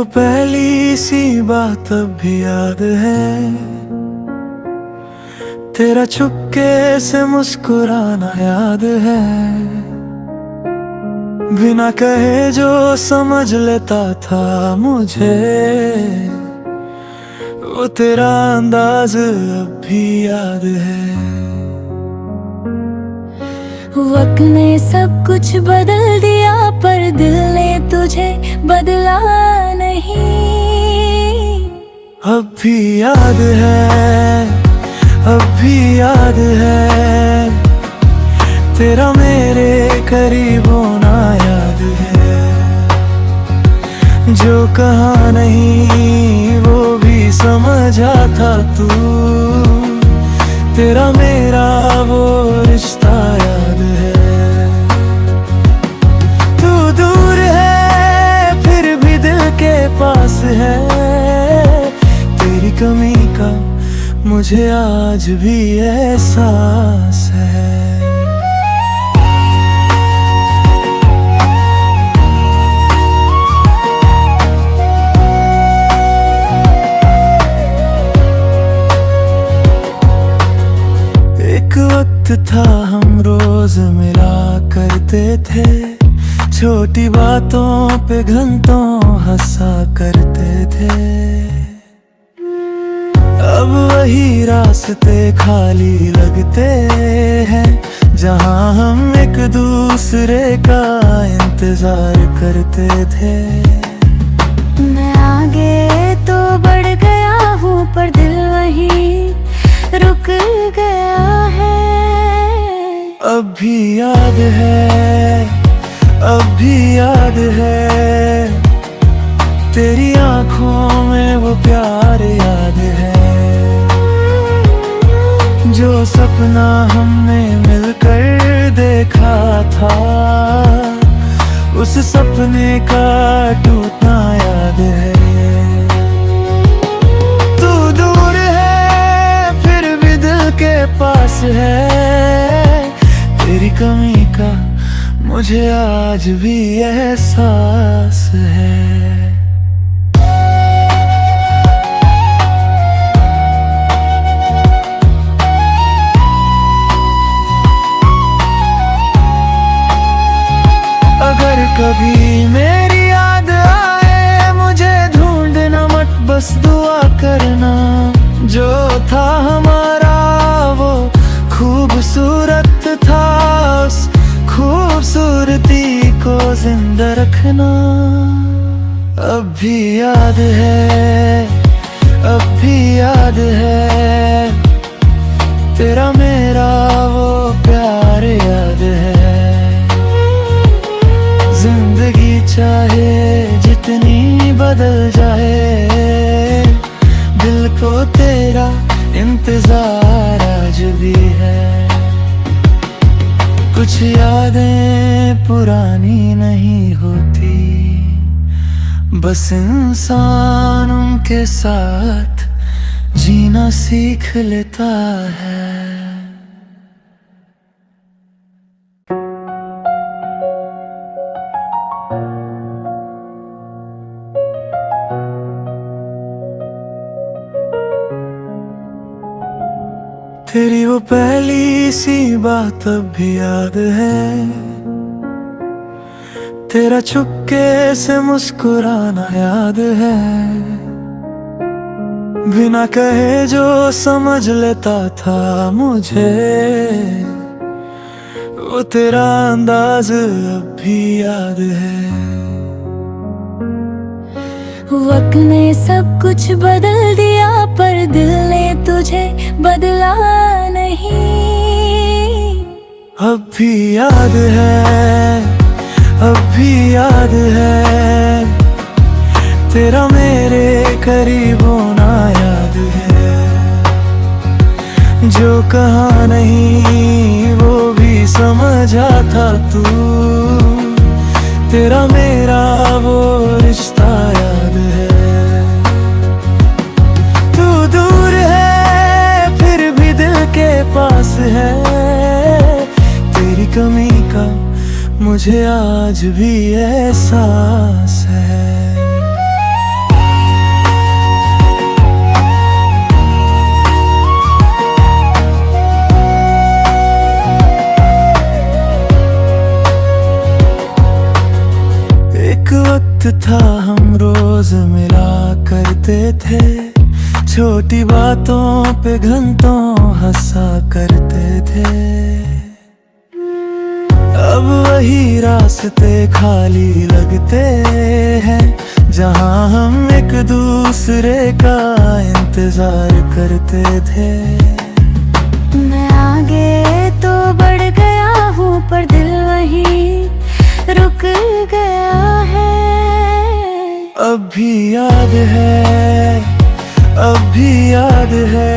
वो पहली सी बात अब भी याद है, तेरा चुपके से मुस्कुराना याद है। बिना कहे जो समझ लेता था मुझे, वो तेरा अंदाज अब भी याद है। वक्त ने सब कुछ बदल दिया, पर दिल ने तुझे बदला नहीं। अब भी याद है, अब भी याद है, तेरा मेरे करीब होना याद है। जो कहा नहीं वो भी समझा था तू, तेरा मेरा वो रिश्ता याद है। तू दूर है फिर भी दिल के पास है, तेरी कमी का मुझे आज भी एहसास है। एक वक्त था हम रोज मिला करते थे, छोटी बातों पे घंटों हंसा करते थे। अब वही रास्ते खाली लगते हैं, जहां हम एक दूसरे का इंतजार करते थे। मैं आगे तो बढ़ गया हूँ, पर दिल वहीं रुक गया है। अब भी याद है, अब भी याद है, तेरी आंखों में वो प्यार याद है। जो सपना हमने मिलकर देखा था, उस सपने का टूटना याद है। तू दूर है फिर भी दिल के पास है, तेरी कमी का मुझे आज भी एहसास है। अगर कभी मेरी याद आए मुझे ढूंढना मत, बस दुआ करना। जो था हमारा वो खूबसूरत था, उस खूबसूरती को जिंदा रखना। अब भी याद है, अब भी याद है, तेरा मेरा वो प्यार याद है। जिंदगी चाहे जितनी बदल जाए, दिल को तेरा इंतजार आज भी है। कुछ यादें पुरानी नहीं होती, बस इंसान उनके साथ जीना सीख लेता है। तेरी वो पहली सी बात अब भी याद है, तेरा चुपके से मुस्कुराना याद है। बिना कहे जो समझ लेता था मुझे, वो तेरा अंदाज अब भी याद है। वक्त ने सब कुछ बदल दिया, पर दिल ने तुझे बदला नहीं। अब भी याद है, अब भी याद है, तेरा मेरे करीब होना याद है। जो कहा नहीं वो भी समझा था तू, तेरा मेरा वो रिश्ता याद है। तू दूर है फिर भी दिल के पास है, तेरी कमी का मुझे आज भी एहसास है। वक्त था हम रोज मिला करते थे, छोटी बातों पे घंटों हंसा करते थे। अब वही रास्ते खाली लगते हैं, जहां हम एक दूसरे का इंतजार करते थे। मैं आगे तो बढ़ गया हूँ पर दिल वहीं रुक गया है। अब भी याद है, अब भी याद है,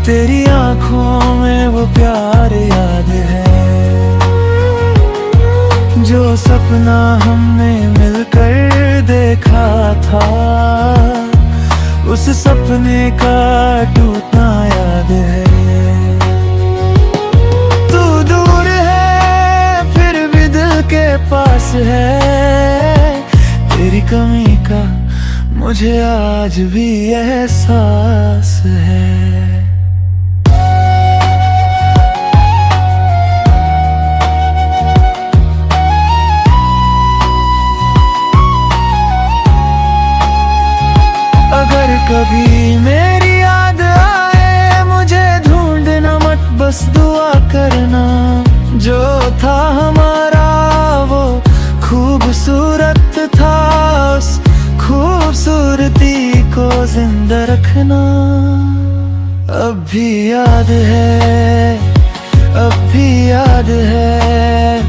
तेरी आंखों में वो प्यार याद है, जो सपना हमने मिलकर देखा था, उस सपने का टूटना याद है। तू दूर है फिर भी दिल के पास है, तेरी कमी का मुझे आज भी एहसास है। अगर कभी मेरी याद आए मुझे ढूंढना मत, बस दुआ करना, जो था हमारा वो खूबसूरत था, उस खूबसूरती को जिंदा रखना। अब भी याद है, अब भी याद है,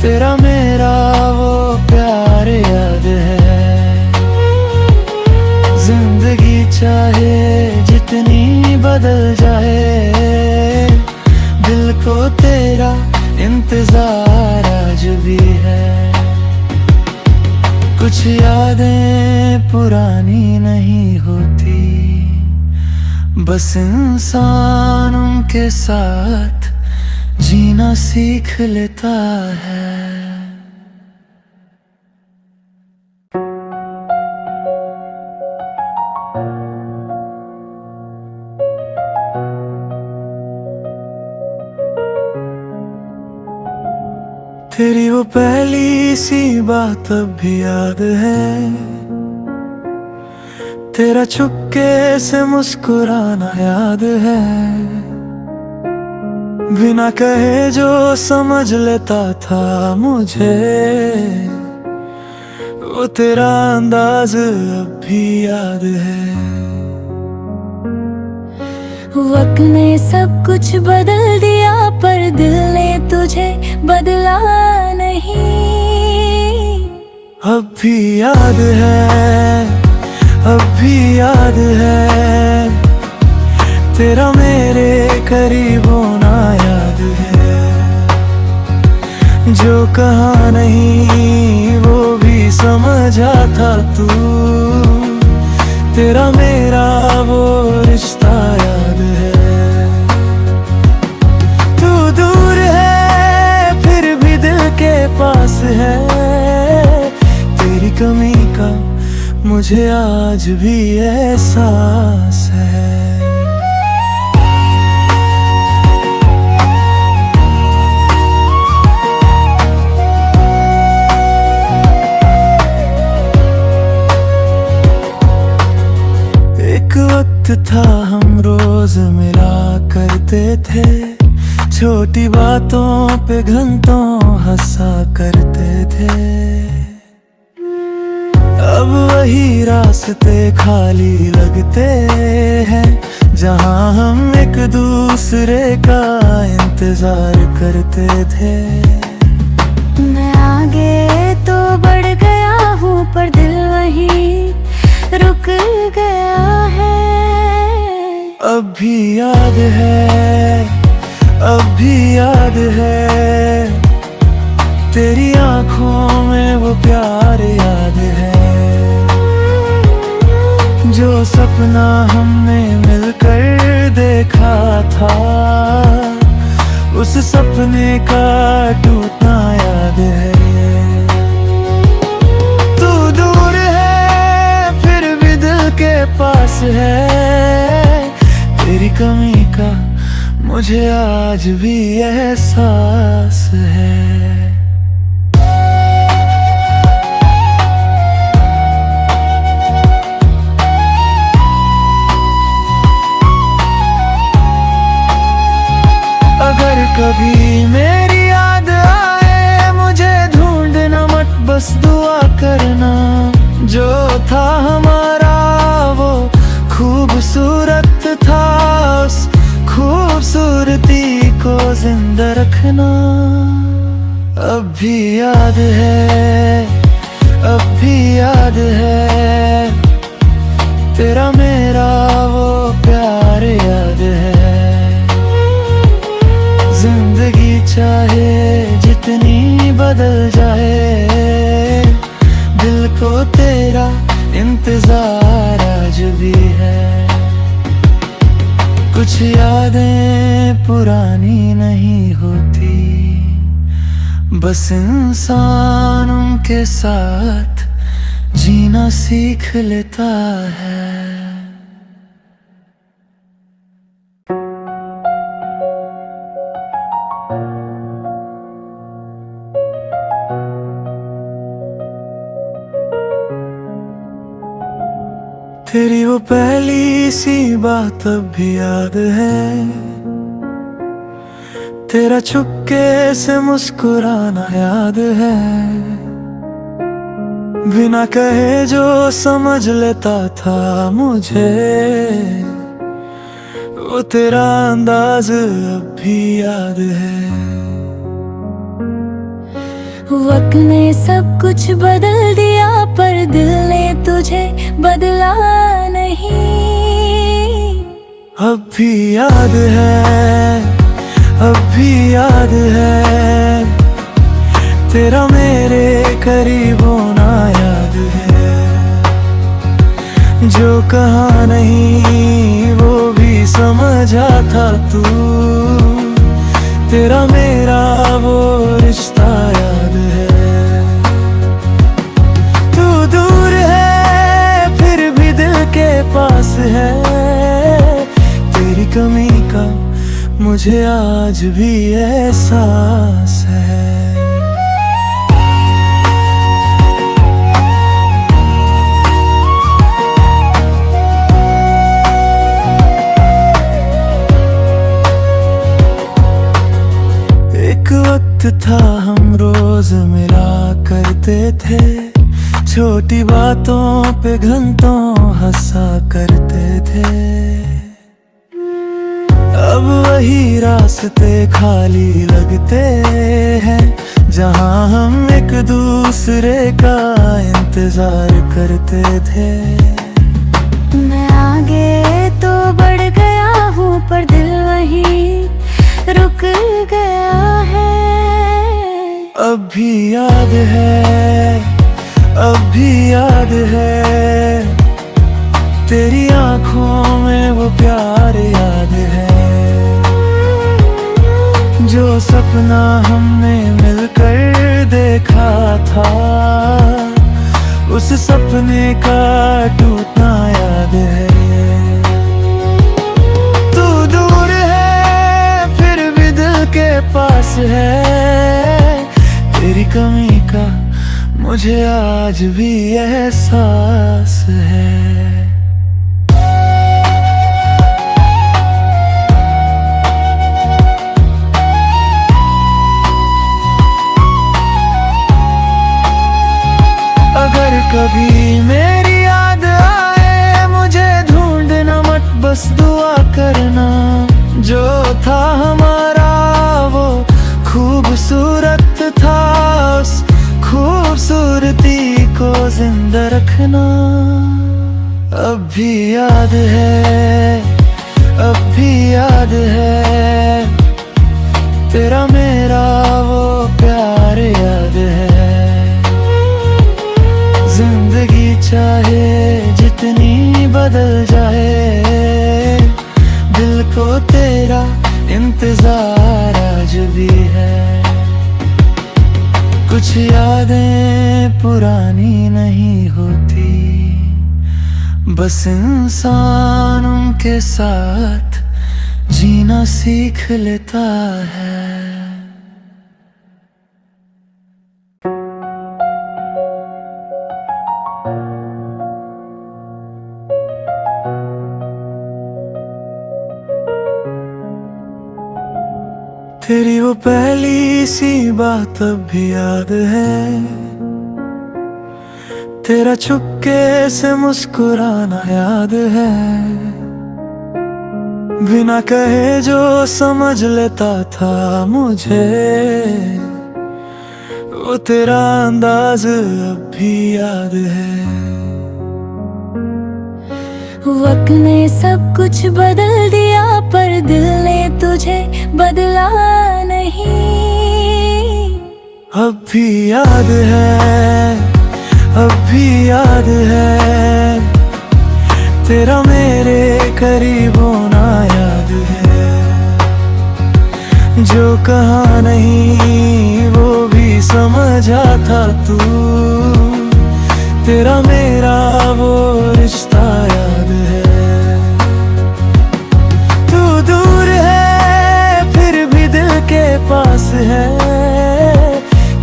तेरा मेरा वो प्यार याद है। जिंदगी चाहे जितनी बदल जाए, दिल को तेरा इंतजार आज भी है। कुछ यादें पुरानी नहीं होती, बस इंसान उनके साथ जीना सीख लेता है। तेरी वो पहली सी बात अब भी याद है, तेरा चुपके से मुस्कुराना याद है, बिना कहे जो समझ लेता था मुझे, वो तेरा अंदाज अब भी याद है। वक्त ने सब कुछ बदल दिया पर दिल ने तुझे बदला नहीं। अब भी याद है, अब भी याद है, तेरा मेरे करीब होना याद है, जो कहा नहीं वो भी समझा था तू, तेरा मेरा वो रिश्ता याद है। तू दूर है फिर भी दिल के पास है, तेरी कमी का मुझे आज भी एहसास है। एक वक्त था हम रोज मिला करते थे, छोटी बातों पे घंटों हंसा करते थे। अब वही रास्ते खाली लगते हैं, जहां हम एक दूसरे का इंतजार करते थे। मैं आगे तो बढ़ गया हूँ पर दिल वहीं रुक गया है। अब भी याद है, अब भी याद है, तेरी आंखों में वो प्यार याद है, जो सपना हमने मिलकर देखा था, उस सपने का टूटना याद है। तू दूर है फिर भी दिल के पास है, तेरी कमी का मुझे आज भी एहसास है। कभी मेरी याद आए मुझे ढूंढना मत, बस दुआ करना। जो था हमारा वो खूबसूरत था, उस खूबसूरती को जिंदा रखना। अब भी याद है, अब भी याद है, तेरा मेरा वो प्यार याद है। जिंदगी चाहे जितनी बदल जाए, दिल को तेरा इंतजार आज भी है। कुछ यादें पुरानी नहीं होती, बस इंसान उनके साथ जीना सीख लेता है। तेरी वो पहली सी बात अब भी याद है, तेरा चुपके से मुस्कुराना याद है। बिना कहे जो समझ लेता था मुझे, वो तेरा अंदाज अब भी याद है। वक्त ने सब कुछ बदल दिया पर दिल ने तुझे बदला नहीं। अब भी याद है, अब भी याद है, तेरा मेरे करीब होना याद है। जो कहा नहीं वो भी समझा था तू, तेरा मेरा वो रिश्ता याद है। तू दूर है फिर भी दिल के पास है, तेरी कमी का मुझे आज भी एहसास है। एक वक्त था हम रोज मिला करते थे, छोटी बातों पे घंटों हंसा करते थे। अब वही रास्ते खाली लगते हैं, जहां हम एक दूसरे का इंतजार करते थे। मैं आगे तो बढ़ गया हूँ पर दिल वहीं रुक गया है। अब भी याद है, अब भी याद है, तेरी आंखों में वो प्यार याद है। जो सपना हमने मिलकर देखा था, उस सपने का टूटना याद है। तू दूर है फिर भी दिल के पास है, तेरी कमी का मुझे आज भी एहसास है। अगर कभी मेरी याद आए मुझे ढूंढना मत, बस दुआ करना। जो था हमारा वो खूबसूरत था, उस खूबसूरती को जिंदा रखना। अब भी याद है, अब भी याद है, तेरा मेरा वो प्यार याद है। जिंदगी चाहे जितनी बदल जाए, दिल को तेरा इंतजार आज भी है। कुछ यादें पुरानी नहीं होती, बस इंसान उनके साथ जीना सीख लेता है। तेरी वो पहली सी बात अब भी याद है, तेरा चुपके से मुस्कुराना याद है। बिना कहे जो समझ लेता था मुझे, वो तेरा अंदाज अब भी याद है। वक्त ने सब कुछ बदल दिया पर दिल ने तुझे बदला नहीं। अब भी याद है, अब भी याद है, तेरा मेरे करीब होना याद है। जो कहा नहीं वो भी समझा था तू, तेरा मेरा वो रिश्ता याद है। तू दूर है फिर भी दिल के पास है,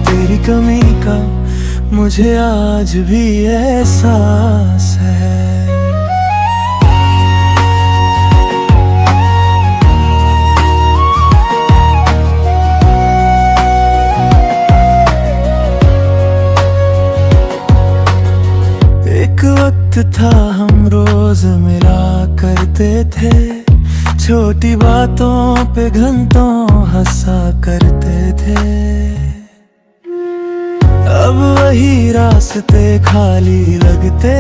तेरी कमी का मुझे आज भी एहसास है। एक वक्त था हम रोज मिला करते थे, छोटी बातों पे घंटों हंसा करते थे। अब वही रास्ते खाली लगते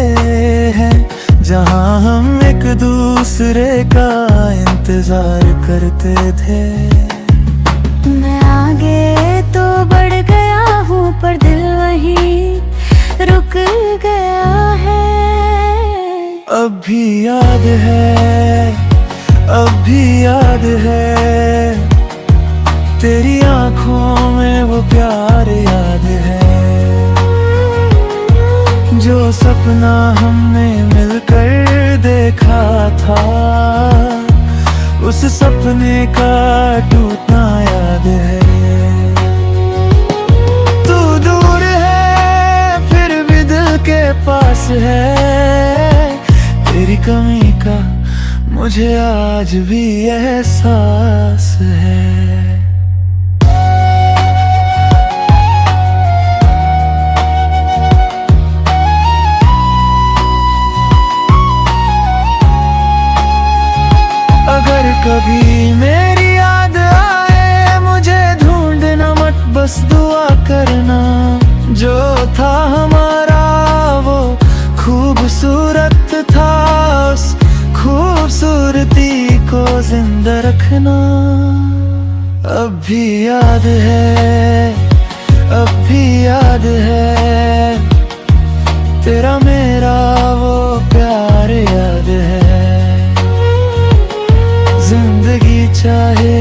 हैं, जहाँ हम एक दूसरे का इंतजार करते थे। मैं आगे तो बढ़ गया हूँ पर दिल वहीं रुक गया है। अब भी याद है, अब भी याद है, तेरी आंखों में वो प्यार याद है। जो सपना हमने मिलकर देखा था, उस सपने का टूटना याद है। तू दूर है फिर भी दिल के पास है, तेरी कमी का मुझे आज भी एहसास है। अगर कभी मेरी याद आए मुझे ढूंढना मत, बस दुआ करना। जो था हमारा वो खूबसूरत था, उस खूबसूरती को जिंदा रखना। अब भी याद है, अब भी याद है, तेरा मेरा वो प्यार याद है। जिंदगी चाहे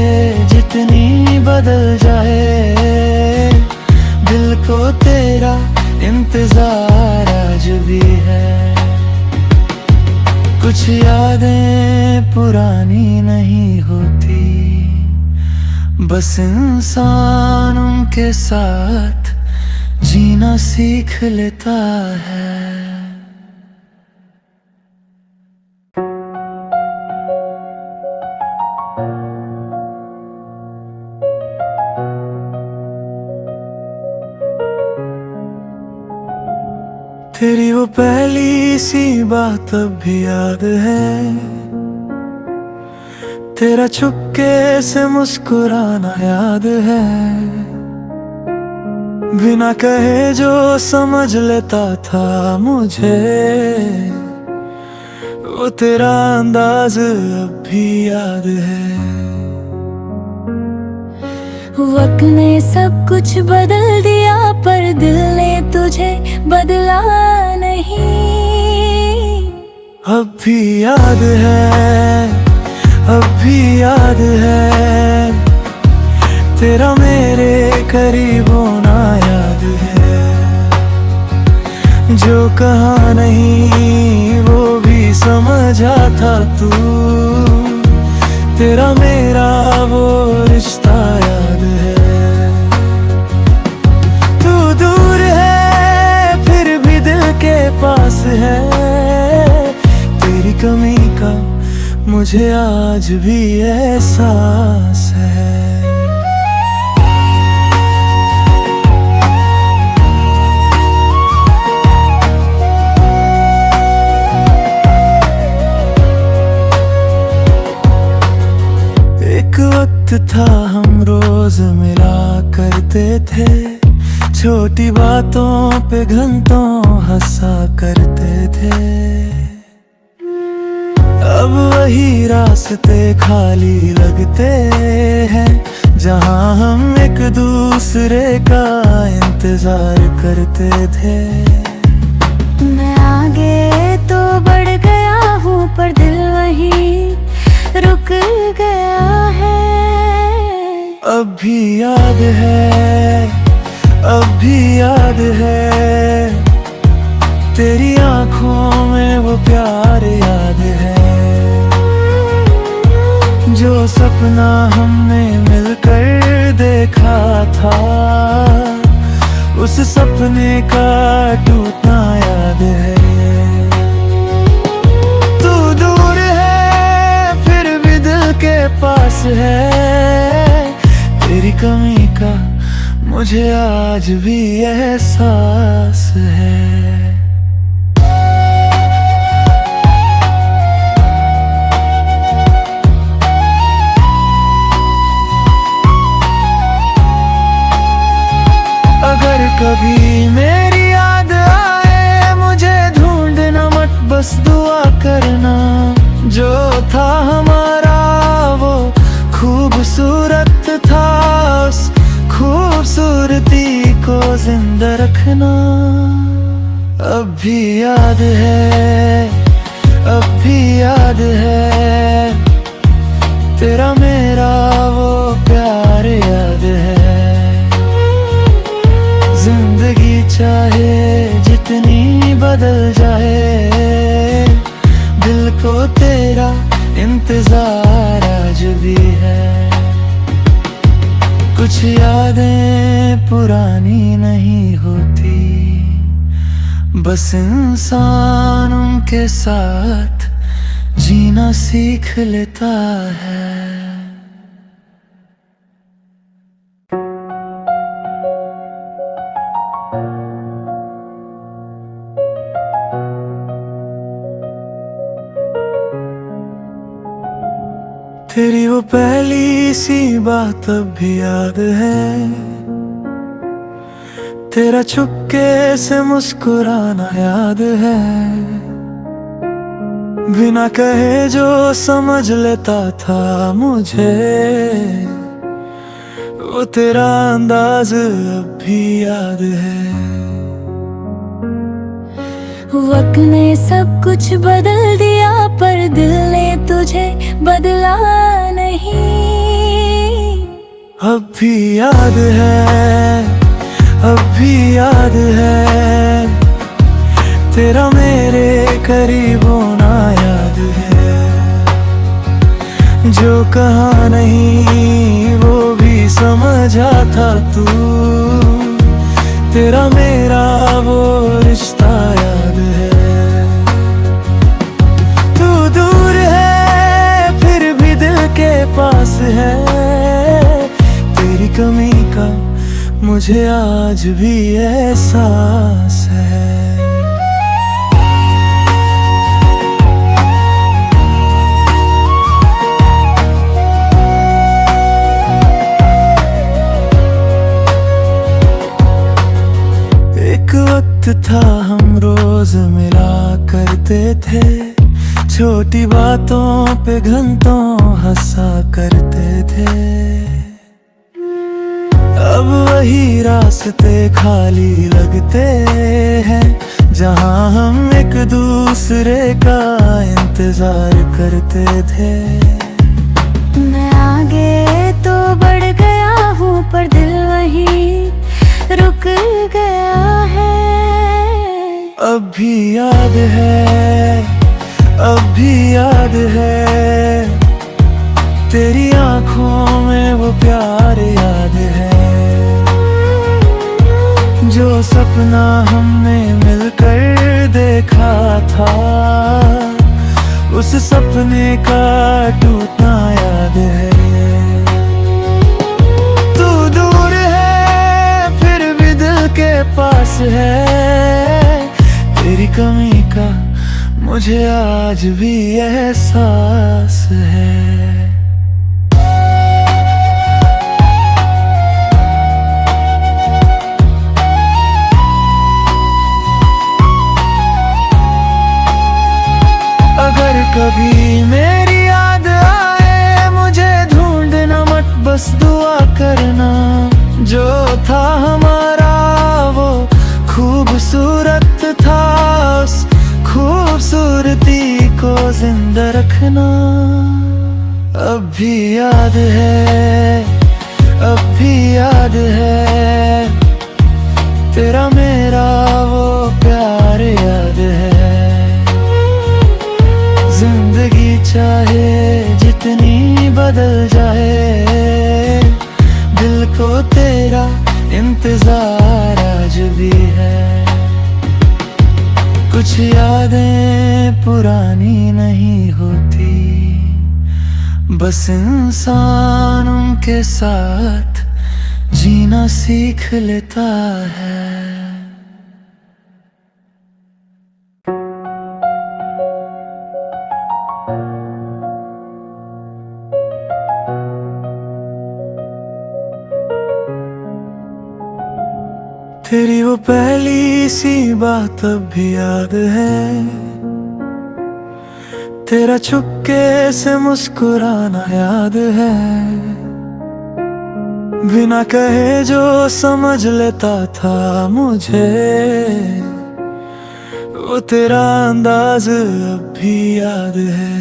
जितनी बदल जाए, दिल को तेरा इंतजार आज भी है। कुछ यादें पुरानी नहीं होती, बस इंसान उनके साथ जीना सीख लेता है। तेरी वो पहली सी बात अब भी याद है, तेरा चुपके से मुस्कुराना याद है। बिना कहे जो समझ लेता था मुझे, वो तेरा अंदाज अब भी याद है। वक्त ने सब कुछ बदल दिया पर दिल ने तुझे बदला नहीं। अब भी याद है, अब भी याद है, तेरा मेरे करीब होना याद है। जो कहा नहीं वो भी समझा था तू, तेरा मेरा वो रिश्ता याद है। तू दूर है फिर भी दिल के पास है, तेरी कमी का मुझे आज भी एहसास है। वक्त था हम रोज मिला करते थे, छोटी बातों पे घंटों हंसा करते थे। अब वही रास्ते खाली लगते हैं, जहां हम एक दूसरे का इंतजार करते थे। मैं आगे तो बढ़ गया हूँ पर दिल वहीं रुक गया है। अब भी याद है, अब भी याद है, तेरी आंखों में वो प्यार याद है, जो सपना हमने मिलकर देखा था, उस सपने का टूटना याद है। तू दूर है फिर भी दिल के पास है, तेरी कमी का मुझे आज भी एहसास है। अगर कभी मेरी याद आए मुझे ढूंढना मत, बस दुआ करना, जो था हमारा वो खूबसूरत था, उस खूबसूरती को जिंदा रखना। अब भी याद है, अब भी याद है, तेरा मेरा वो प्यार याद है। जिंदगी चाहे जितनी बदल जाए, दिल को तेरा इंतजार आज भी है। कुछ यादें पुरानी नहीं होती, बस इंसान उनके साथ जीना सीख लेता है। तेरी वो पहली सी बात अब भी याद है, तेरा चुपके से मुस्कुराना याद है, बिना कहे जो समझ लेता था मुझे, वो तेरा अंदाज अब भी याद है। वक्त ने सब कुछ बदल दिया पर दिल ने तुझे बदला नहीं। अब भी याद है, अब भी याद है, तेरा मेरे करीब होना याद है, जो कहा नहीं वो भी समझा था तू, तेरा मेरा वो रिश्ता याद है। तू दूर है फिर भी दिल के पास है, तेरी कमी का मुझे आज भी एहसास है। एक वक्त था हम रोज मिला करते थे, छोटी बातों पे घंटों हंसा करते थे। अब वही रास्ते खाली लगते हैं, जहां हम एक दूसरे का इंतजार करते थे। मैं आगे तो बढ़ गया हूँ पर दिल वहीं रुक गया है। अब भी याद है, अब भी याद है, तेरी आंखों में वो प्यार याद है, जो सपना हमने मिलकर देखा था, उस सपने का टूटना याद है। तू दूर है फिर भी दिल के पास है, तेरी कमी का मुझे आज भी एहसास है। जिंदा रखना। अब भी याद है, अब भी याद है, तेरा मेरा वो प्यार याद है। जिंदगी चाहे जितनी बदल जाए, दिल को तेरा इंतजार आज भी है। कुछ यादें पुरानी नहीं होती, बस इंसान उनके साथ जीना सीख लेता है। तेरी वो पहली सी बात अब भी याद है, तेरा चुपके से मुस्कुराना याद है। बिना कहे जो समझ लेता था मुझे, वो तेरा अंदाज अब भी याद है।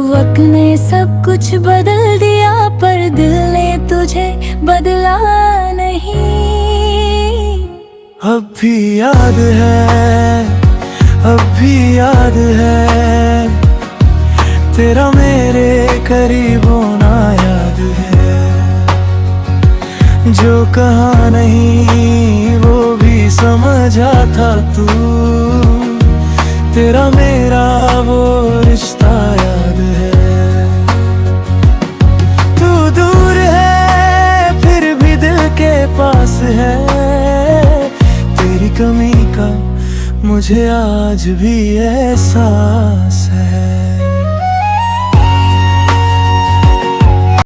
वक्त ने सब कुछ बदल दिया, पर दिल ने तुझे बदला नहीं। अब भी याद है, अब भी याद है, तेरा मेरे करीब होना याद है। जो कहा नहीं वो भी समझा था तू, तेरा मेरा वो रिश्ता याद है। तू दूर है फिर भी दिल के पास है, तेरी कमी का मुझे आज भी एहसास है।